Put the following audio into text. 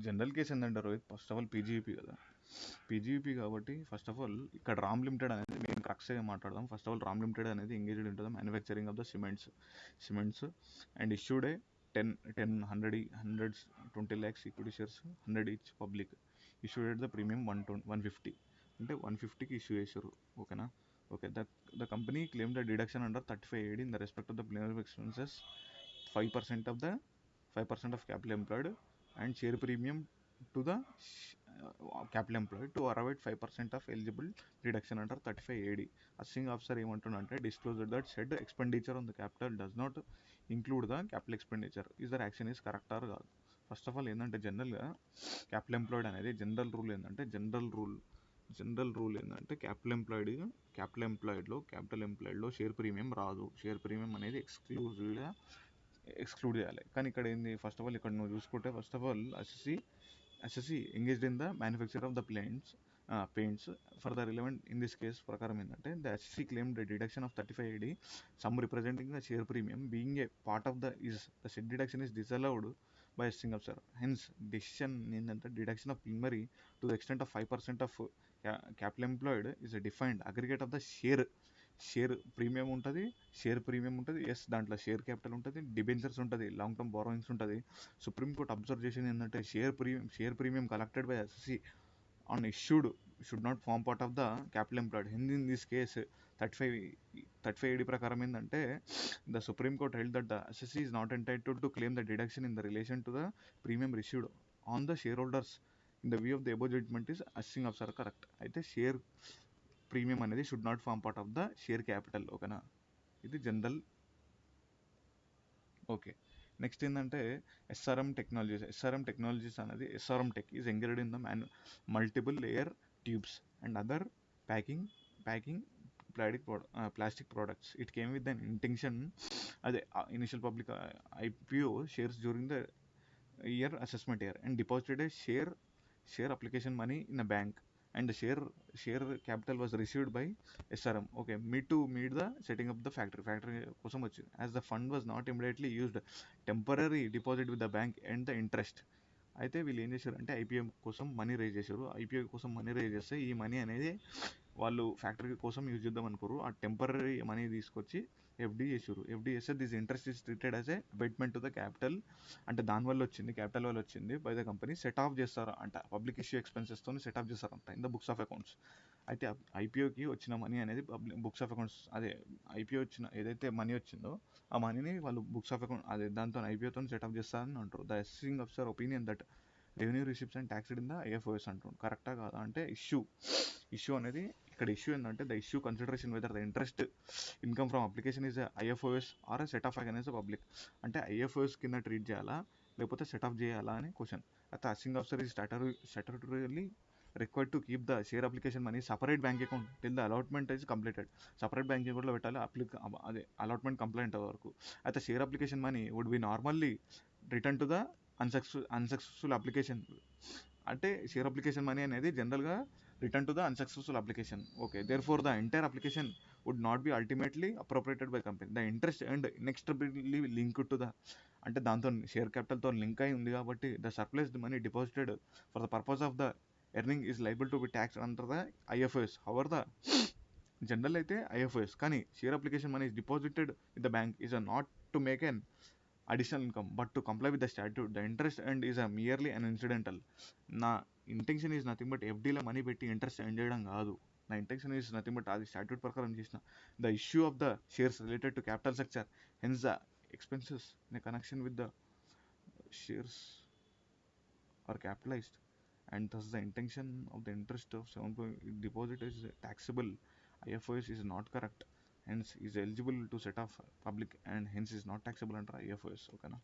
General case ఏంటంటే Rohit, first of all PGBP కదా, PGBP కాబట్టి ఫస్ట్ ఆఫ్ ఆల్ ఇక్కడ రామ్ లిమిటెడ్ అనేది మేము క్రక్స్గా మాట్లాడదాం. First of all Ram limited అనేది ఎంగేజ్డ్ ఉంటుంది manufacturing of the cements and issued a 120 lakhs equity shares, 100 each public, issued at the premium 150, అంటే 150కి ఇష్యూ చేశారు. ఓకేనా. Okay, the company claim the deduction under 35AD in the respect of the plenary expenses 5% of capital employed and share premium to the capital employed to arrive at 5% of eligible deduction under 35AD. Assessing officer ఏమంటున్నాడంటే disclosed that said expenditure on the capital does not include the capital expenditure. Is the action is correct or కాదు? First of all ఏంటంటే జనరల్గా capital employed అనేది general rule ఏంటంటే capital ఎంప్లాయిడ్లో share premium రాదు. Share premium అనేది exclude చేయాలి. కానీ ఇక్కడ ఏంది, ఫస్ట్ ఆఫ్ ఆల్ ఇక్కడ నువ్వు చూసుకుంటే first of all assessee engaged in the manufacture of the paints for the relevant in this case ప్రకారం ఏంటంటే the assessee claim the deduction of 35AD sum representing the share premium being a part of the set deduction is disallowed by assessing officer. Hence decision ఏంటంటే deduction of primary to the extent of 5% of capital employed is defined aggregate of the share premium ఉంటుంది. Yes, దాంట్లో share capital ఉంటుంది, debentures ఉంటుంది, long term borrowings ఉంటుంది. Supreme court observe చేసింది ఏంటంటే share premium collected by assessee on issued should not form part of the capital employed. Hence in this case 35AD ప్రకారం ఏంటంటే the Supreme Court held that the assessee is not entitled to claim the deduction in the relation to the premium received on the shareholders. In the view of the above judgment is assessing officer correct. అయితే share premium అనేది should not form part of the share capital. ఓకేనా, ఇది general. Okay, next ఏంటంటే SRM technologies అనేది SRM tech is engaged in the multiple layer tubes and other packing plastic products. It came with an intention, అదే initial public IPO shares during the year assessment year and deposited a share application money in a bank and the share capital was received by SRM. Okay, meet the setting up the factory కోసం వచ్చింది. As the fund was not immediately used, temporary deposit with the bank and the interest. అయితే వీళ్ళు ఏం చేశారు అంటే IPO కోసం money raise చేస్తే ఈ మనీ అనేది వాళ్ళు ఫ్యాక్టరీ కోసం యూజ్ చేద్దాం అనుకోరు. ఆ టెంపరీ మనీ తీసుకొచ్చి ఎఫ్డీ చేస్తే this interest is treated as a abatement to the capital, అంటే క్యాపిటల్ వల్ల వచ్చింది by the company set off చేస్తారు అంట, పబ్లిక్ ఇష్యూ ఎక్స్పెన్సెస్తో సెట్ ఆఫ్ చేస్తారంట in the books of accounts. అయితే ఐపీఓకి వచ్చిన మనీ అనేది బుక్స్ ఆఫ్ అకౌంట్స్, అదే ఐపీఓ వచ్చిన ఏదైతే మనీ వచ్చిందో ఆ మనీని వాళ్ళు బుక్స్ ఆఫ్ అకౌంట్ అదే దాంతో ఐపీఓతో సెట్ ఆఫ్ చేస్తారని అంటారు. The assessing officer opinion that revenue receipts and taxed in the IFOS అంటారు. కరెక్టా కాదా అంటే ఇష్యూ అనేది ఇక్కడ ఇష్యూ ఏంటంటే the issue consideration whether the interest income from application is IFOS or set off against public, అంటే ఐఎఫ్ఓఎస్ కింద treat చేయాలా లేకపోతే సెట్ ఆఫ్ చేయాలా అని క్వశ్చన్. అయితే assessing officer is statutorily required to keep the share application money separate bank account till the allotment is completed. Separate bank అకౌంట్లో పెట్టాలి అదే అలాట్మెంట్ కంప్లైంట్ వరకు. అయితే share application money would be normally return to the unsuccessful application, అంటే share application money అనేది జనరల్గా return to the unsuccessful application. Okay, therefore the entire application would not be ultimately appropriated by company. The interest and inextricably link to the, అంటే దాంతో share క్యాపిటల్తో link అయి ఉంది కాబట్టి the surplus money deposited for the purpose of the earning is liable to be tax under the IFOS. However the general అయితే IFOS, కానీ share application money is deposited in the bank is not to make an additional income but to comply with the statute. The interest earned is merely an incidental. నా intention is nothing but ఎఫ్డీలో money పెట్టి interest earn చేయడం కాదు. నా intention is nothing but అది statute ప్రకారం చేసిన the issue of the shares related to capital structure, hence the expenses in connection with the shares are capitalised and thus the intention of the interest of 7 deposit is taxable. IFOS is not correct, hence is eligible to set off public and hence is not taxable under IFOS. Okay na.